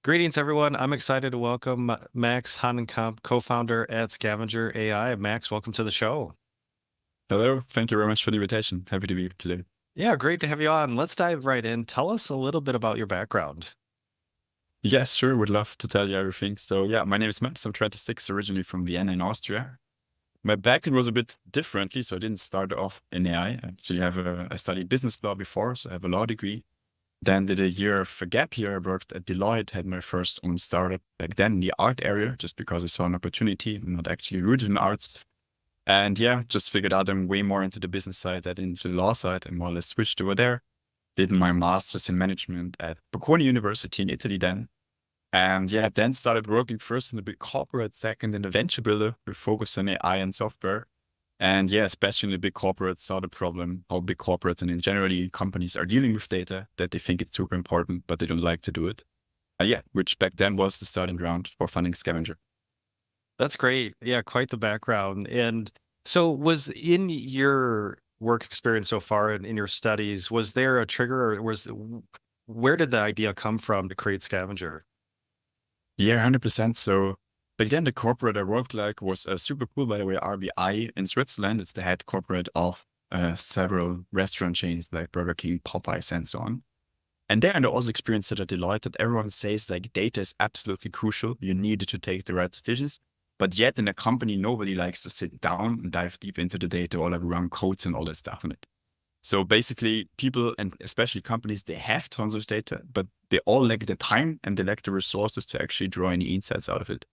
Greetings, everyone. I'm excited to welcome Max Hahnenkamp, co-founder at Scavenger AI. Max, welcome to the show. Hello, thank you very much for the invitation. Happy to be here today. Yeah, great to have you on. Let's dive right in. Tell us a little bit about your background. Yes, sure, would love to tell you everything. So yeah, my name is Max. I'm 26, originally from Vienna in Austria. My background was a bit differently, so I didn't start off in AI. I studied business law before, so I have a law degree. Then did a year of a gap year. I worked at Deloitte, had my first own startup back then in the art area, just because I saw an opportunity. I'm not actually rooted in arts. And yeah, just figured out I'm way more into the business side than into the law side, and more or less switched over there. Did my master's in management at Bocconi University in Italy then. And yeah, then started working first in a big corporate, second in a venture builder with focus on AI and software. And yeah, especially in the big corporates, saw the problem how big corporates and in generally companies are dealing with data, that they think it's super important, but they don't like to do it. Yeah, which back then was the starting ground for funding Scavenger. That's great. Yeah, quite the background. And so was in your work experience so far and in your studies, was there a trigger or where did the idea come from to create Scavenger? Yeah, 100%. So back then, the corporate I worked like was super cool, by the way, RBI in Switzerland. It's the head corporate of several restaurant chains like Burger King, Popeyes, and so on. And there I also experienced it at Deloitte that everyone says like data is absolutely crucial. You need it to take the right decisions. But yet in a company, nobody likes to sit down and dive deep into the data or like run codes and all that stuff on it. So basically, people and especially companies, they have tons of data, but they all lack the time and they lack the resources to actually draw any insights out of it.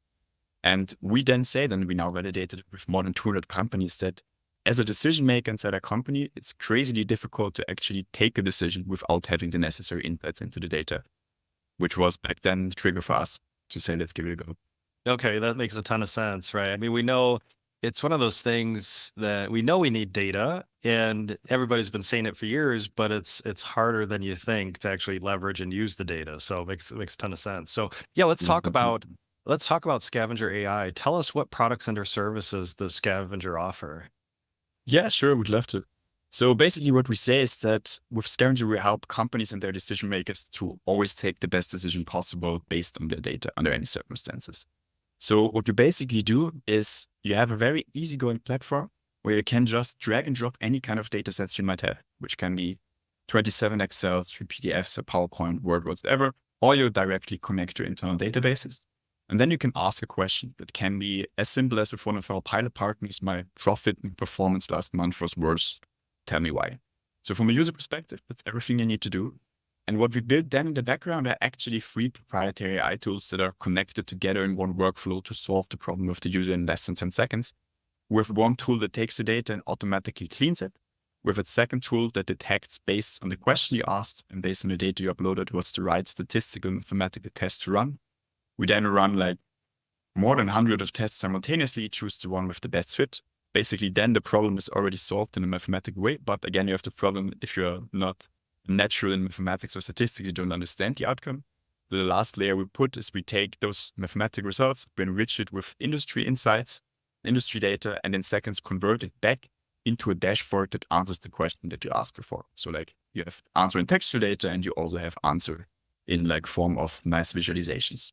And we then say, then we now validated with more than 200 companies that as a decision maker inside a company, it's crazily difficult to actually take a decision without having the necessary inputs into the data, which was back then the trigger for us to say, let's give it a go. Okay, that makes a ton of sense, right? I mean, we know it's one of those things that we know we need data and everybody's been saying it for years, but it's harder than you think to actually leverage and use the data. So it makes a ton of sense. So yeah, Yeah, definitely. let's talk about Scavenger AI. Tell us what products and or services the Scavenger offer. Yeah, sure. Would love to. So basically what we say is that with Scavenger, we help companies and their decision makers to always take the best decision possible based on their data under any circumstances. So what you basically do is you have a very easygoing platform where you can just drag and drop any kind of data sets you might have, which can be 27 Excel, 3 PDFs, a PowerPoint, Word, whatever, or you directly connect to internal databases. And then you can ask a question that can be as simple as with one of our pilot partners, my profit and performance last month was worse. Tell me why. So from a user perspective, that's everything you need to do. And what we built then in the background are actually free proprietary AI tools that are connected together in one workflow to solve the problem of the user in less than 10 seconds. With one tool that takes the data and automatically cleans it. With a second tool that detects based on the question you asked and based on the data you uploaded, what's the right statistical mathematical test to run. We then run like more than 100 of tests simultaneously, choose the one with the best fit. Basically, then the problem is already solved in a mathematical way. But again, you have the problem if you're not natural in mathematics or statistics, you don't understand the outcome. The last layer we put is we take those mathematical results, we enrich it with industry insights, industry data, and in seconds convert it back into a dashboard that answers the question that you asked before. So like you have answer in textual data and you also have answer in like form of nice visualizations.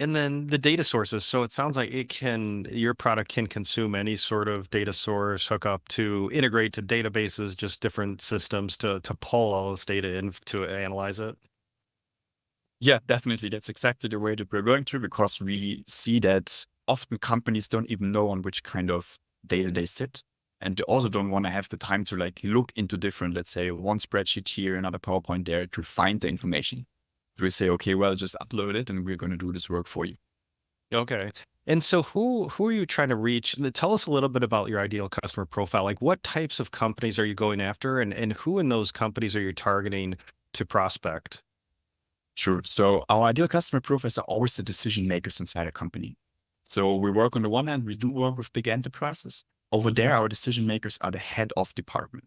And then the data sources. So it sounds like your product can consume any sort of data source, hook up to integrate to databases, just different systems to pull all this data in to analyze it. Yeah, definitely. That's exactly the way that we're going to, because we see that often companies don't even know on which kind of data they sit. And they also don't want to have the time to like look into different, let's say one spreadsheet here, another PowerPoint there to find the information. So we say, okay, well, just upload it and we're going to do this work for you. Okay. And so who are you trying to reach? Tell us a little bit about your ideal customer profile. Like what types of companies are you going after and who in those companies are you targeting to prospect? Sure. So our ideal customer profiles are always the decision makers inside a company. So we work on the one hand, we do work with big enterprises. Over there, our decision makers are the head of department.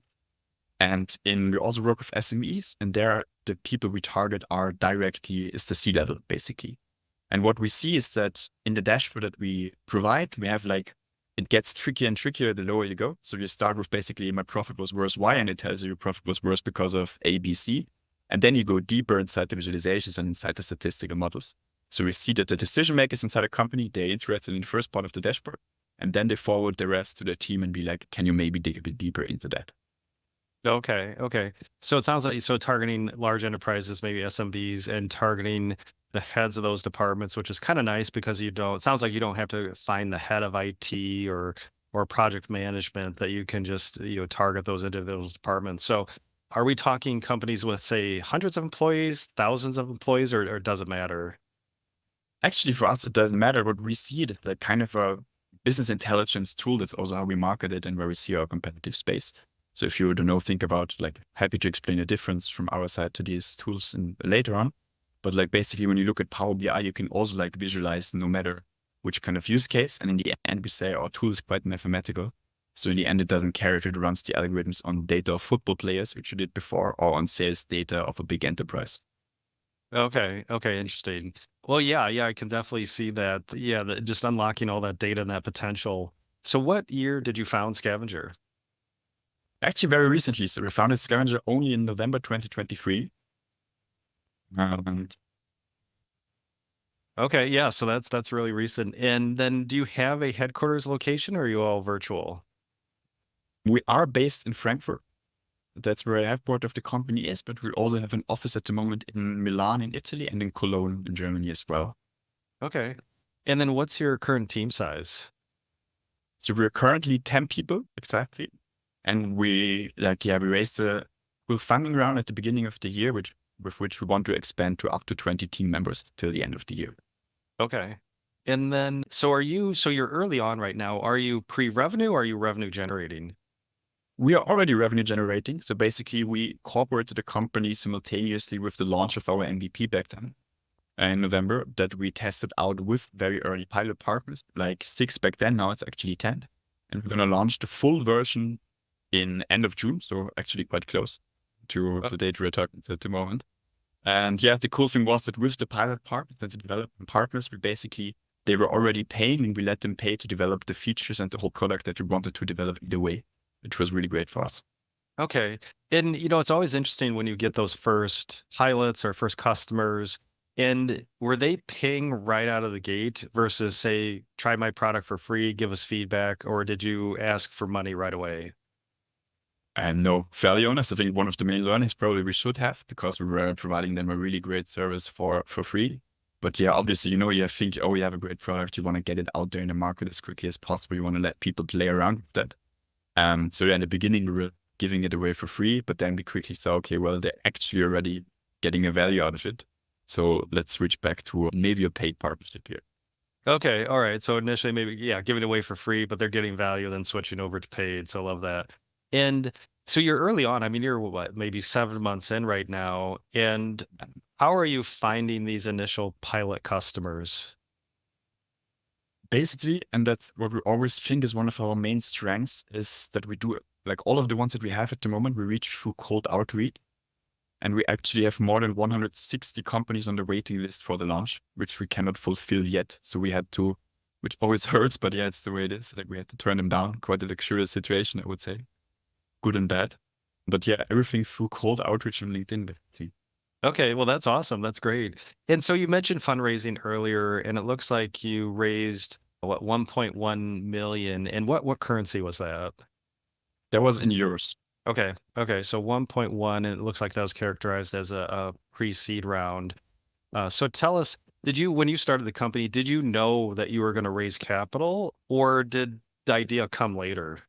We also work with SMEs, and there the people we target are directly is the C-level, basically. And what we see is that in the dashboard that we provide, we have like, it gets trickier and trickier the lower you go. So you start with basically my profit was worse Y, and it tells you your profit was worse because of A, B, C. And then you go deeper inside the visualizations and inside the statistical models. So we see that the decision makers inside a company, they're interested in the first part of the dashboard, and then they forward the rest to their team and be like, can you maybe dig a bit deeper into that? Okay. Okay. So it sounds like targeting large enterprises, maybe SMBs, and targeting the heads of those departments, which is kind of nice because you don't. It sounds like you don't have to find the head of IT or project management. That you can just target those individual departments. So, are we talking companies with say hundreds of employees, thousands of employees, or does it matter? Actually, for us, it doesn't matter what we see it, the kind of a business intelligence tool. That's also how we market it and where we see our competitive space. So if you don't know, think about like happy to explain the difference from our side to these tools later on. But like basically when you look at Power BI, you can also like visualize no matter which kind of use case. And in the end, we say our tool is quite mathematical. So in the end, it doesn't care if it runs the algorithms on data of football players, which you did before, or on sales data of a big enterprise. Okay. Okay. Interesting. Well, yeah, yeah, I can definitely see that. Yeah, just unlocking all that data and that potential. So, what year did you found Scavenger? Actually, very recently. So we founded Scavenger only in November 2023. Um, Okay, yeah, so that's really recent. And then do you have a headquarters location or are you all virtual? we are based in Frankfurt. That's where the headquarters of the company is, but we also have an office at the moment in Milan in Italy and in Cologne in Germany as well. Okay. And then what's your current team size? So we're currently 10 people exactly. And we we raised a full funding round at the beginning of the year, with which we want to expand to up to 20 team members till the end of the year. Okay. And then so you're early on right now. Are you pre-revenue or are you revenue generating? We are already revenue generating. So basically we incorporated the company simultaneously with the launch of our MVP back then in November that we tested out with very early pilot partners, like 6 back then. Now it's actually 10. And we're going to launch the full version in end of June. So actually quite close to Oh, the date we're talking at the moment. And yeah, the cool thing was that with the pilot partners and the development partners, they were already paying and we let them pay to develop the features and the whole product that we wanted to develop either way, which was really great for us. okay. And it's always interesting when you get those first pilots or first customers. And were they paying right out of the gate versus say, try my product for free, give us feedback, or did you ask for money right away? And no, fairly honest, I think one of the main learnings probably we should have because we were providing them a really great service for free. But yeah, obviously, you think, oh, you have a great product. You want to get it out there in the market as quickly as possible. You want to let people play around with that. So yeah, in the beginning, we were giving it away for free, but then we quickly saw, okay, well, they're actually already getting a value out of it. So let's switch back to maybe a paid partnership here. Okay, all right. So initially, maybe yeah, giving it away for free, but they're getting value, then switching over to paid. So I love that. And so you're early on. I mean, you're what, maybe 7 months in right now. And how are you finding these initial pilot customers? Basically, and that's what we always think is one of our main strengths is that we do like all of the ones that we have at the moment, we reach through cold outreach. And we actually have more than 160 companies on the waiting list for the launch, which we cannot fulfill yet. So we had to, which always hurts, but yeah, it's the way it is. Like we had to turn them down. Quite a luxurious situation, I would say. Good and bad. But yeah, everything through cold outreach on LinkedIn, basically. Okay, well, that's awesome. That's great. And so you mentioned fundraising earlier, and it looks like you raised what 1.1 million. And what currency was that? That was in euros. Okay. Okay. So 1.1, and it looks like that was characterized as a pre-seed round. So tell us, when you started the company, did you know that you were going to raise capital or did the idea come later?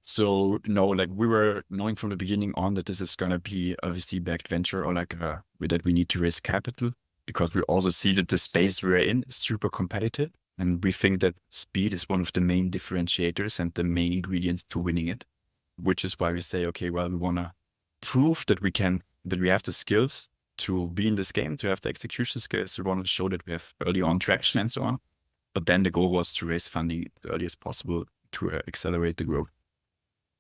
So no, like we were knowing from the beginning on that this is gonna be a VC-backed venture or that we need to raise capital because we also see that the space we're in is super competitive. And we think that speed is one of the main differentiators and the main ingredients to winning it, which is why we say, okay, well, we wanna prove that we have the skills to be in this game, to have the execution skills. We want to show that we have early on traction and so on. But then the goal was to raise funding as early as possible to accelerate the growth.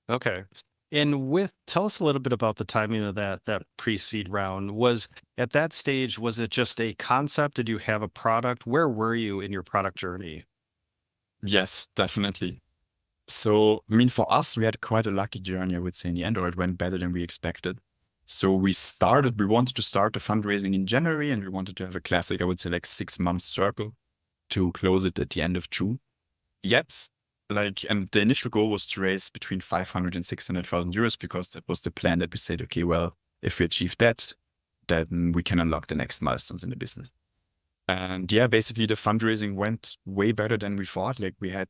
Okay. And tell us a little bit about the timing of that pre-seed round. At that stage, was it just a concept? Did you have a product? Where were you in your product journey? Yes, definitely. So, I mean, for us, we had quite a lucky journey, I would say, in the end, or it went better than we expected. So we wanted to start the fundraising in January, and we wanted to have a classic, I would say, like 6 month circle to close it at the end of June. Yet, and the initial goal was to raise between 500 and 600,000 euros, because that was the plan that we said, okay, well, if we achieve that, then we can unlock the next milestones in the business. And yeah, basically the fundraising went way better than we thought. Like, we had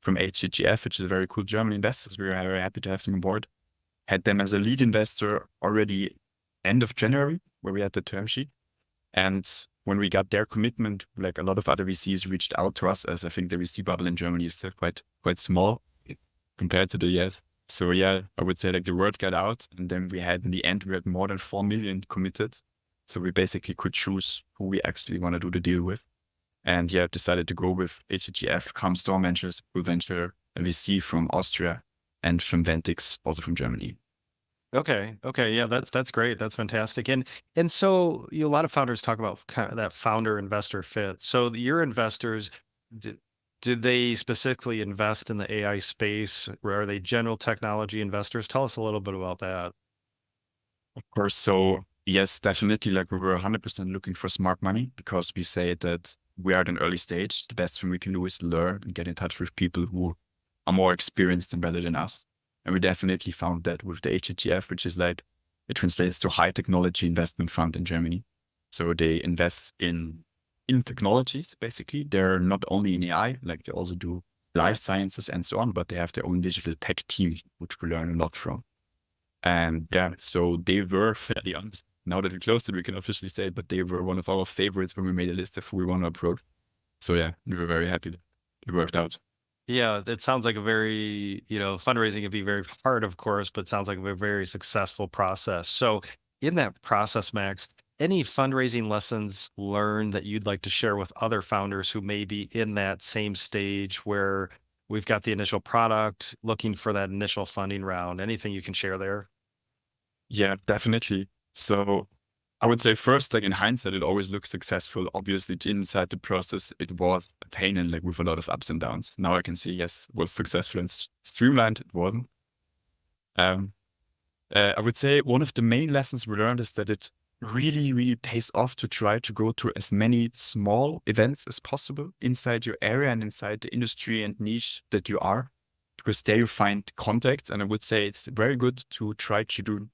from HCGF, which is a very cool German investors. We were very happy to have them on board. Had them as a lead investor already end of January, where we had the term sheet. And when we got their commitment, like, a lot of other VCs reached out to us, as I think the VC bubble in Germany is still quite small compared to the US. So yeah, I would say, like, the word got out, and then in the end, we had more than 4 million committed. So we basically could choose who we actually want to do the deal with. And yeah, decided to go with HGF, Storm Ventures, Bull Venture, a VC from Austria, and from Ventix, also from Germany. Okay. Okay. Yeah, that's great. That's fantastic. And so a lot of founders talk about kind of that founder investor fit. So your investors, do, do they specifically invest in the AI space? Or are they general technology investors? Tell us a little bit about that. Of course. So yes, definitely. Like, we were 100% looking for smart money, because we say that we are at an early stage. The best thing we can do is learn and get in touch with people who are more experienced and better than us. And we definitely found that with the HGF, which is like, it translates to High Technology Investment Fund in Germany. So they invest in technologies, basically. They're not only in AI, like, they also do life sciences and so on, but they have their own digital tech team, which we learn a lot from. And yeah, so they were fairly honest. Now that we closed it, we can officially say it, but they were one of our favorites when we made a list of who we want to approach. So yeah, we were very happy that it worked out. Yeah, it sounds like a very, fundraising can be very hard, of course, but sounds like a very successful process. So, in that process, Max, any fundraising lessons learned that you'd like to share with other founders who may be in that same stage where we've got the initial product, looking for that initial funding round? Anything you can share there? Yeah, definitely. So I would say first, like, in hindsight, it always looks successful. Obviously, inside the process, it was a pain, and like, with a lot of ups and downs. Now I can see, yes, it was successful and streamlined. It wasn't. Um, I would say one of the main lessons we learned is that it really, really pays off to try to go to as many small events as possible inside your area and inside the industry and niche that you are, because there you find contacts. And I would say it's very good to try to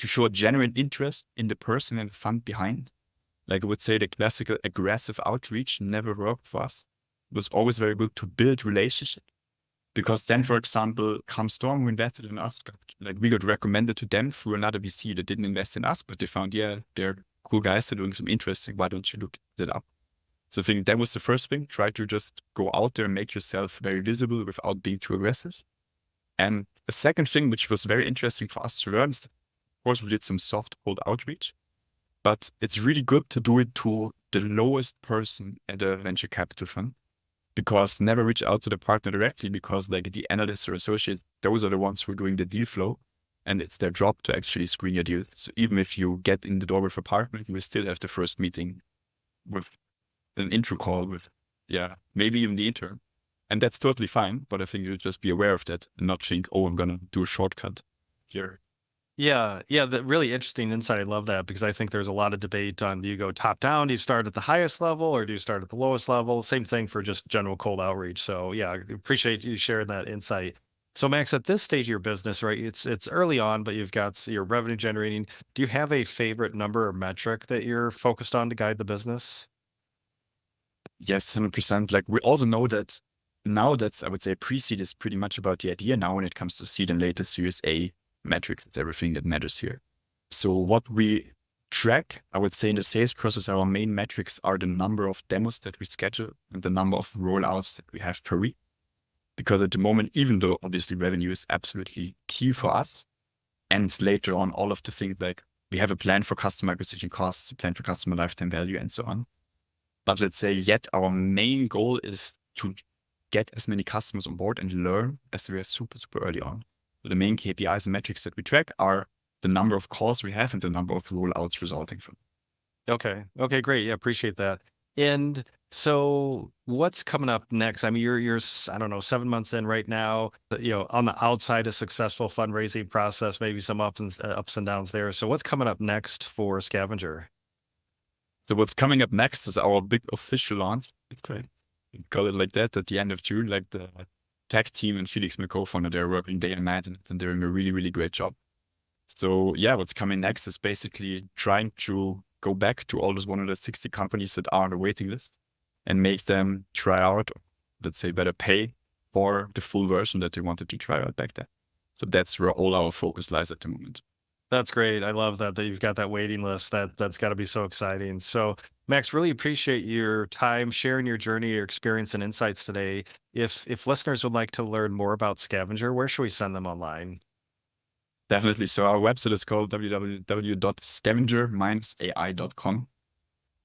show a genuine interest in the person and fund behind. Like, I would say the classical aggressive outreach never worked for us. It was always very good to build relationships, because then, for example, Storm, who invested in us, like, we got recommended to them through another VC that didn't invest in us, but they found, yeah, they're cool guys, they're doing some interesting. Why don't you look it up? So I think that was the first thing. Try to just go out there and make yourself very visible without being too aggressive. And a second thing, which was very interesting for us to learn, is, of course, we did some soft cold outreach, but it's really good to do it to the lowest person at a venture capital fund, because never reach out to the partner directly, because like the analysts or associates, those are the ones who are doing the deal flow, and it's their job to actually screen your deal. So even if you get in the door with a partner, you will still have the first meeting with an intro call with, yeah, maybe even the intern. And that's totally fine, but I think you just be aware of that and not think, oh, I'm going to do a shortcut here. Yeah, yeah, that really interesting insight. I love that because I think there's a lot of debate on, do you go top down, do you start at the highest level or do you start at the lowest level? Same thing for just general cold outreach. So yeah, I appreciate you sharing that insight. So Max, at this stage of your business, right? It's early on, but you've got your revenue generating. Do you have a favorite number or metric that you're focused on to guide the business? Yes, 100%. Like, we also know that now that's, I would say, pre-seed is pretty much about the idea. Now when it comes to seed and later Series A metrics, it's everything that matters here. So what we track, I would say, in the sales process, our main metrics are the number of demos that we schedule and the number of rollouts that we have per week. Because at the moment, even though obviously revenue is absolutely key for us, and later on all of the things, like, we have a plan for customer acquisition costs, a plan for customer lifetime value, and so on. But let's say, yet our main goal is to get as many customers on board and learn, as we are super, super early on. So the main KPIs and metrics that we track are the number of calls we have and the number of rollouts resulting from. Okay. Okay, great. Yeah, appreciate that. And So what's coming up next? I mean, I don't know, 7 months in right now. On the outside, a successful fundraising process, maybe some ups and downs there. So what's coming up next for Scavenger? So what's coming up next is our big official launch. Okay. We call it like that at the end of June. Like the tech team and Felix, my co-founder, they're working day and night and they're doing a really, really great job. So yeah, what's coming next is basically trying to go back to all those 160 companies that are on the waiting list and make them try out, let's say better pay for the full version that they wanted to try out back then. So that's where all our focus lies at the moment. That's great. I love that you've got that waiting list. That's got to be so exciting. So, Max, really appreciate your time sharing your journey, your experience, and insights today. If listeners would like to learn more about Scavenger, where should we send them online? Definitely. So our website is called www.scavenger-ai.com.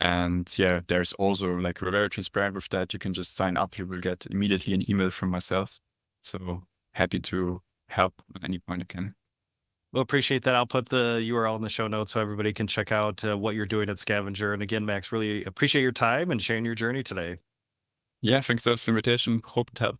And yeah, there's also like we're very transparent with that. You can just sign up. You will get immediately an email from myself. So happy to help at any point I can. Well, appreciate that. I'll put the URL in the show notes so everybody can check out what you're doing at Scavenger. And again, Max, really appreciate your time and sharing your journey today. Yeah, thanks a lot for the invitation. Hope to help.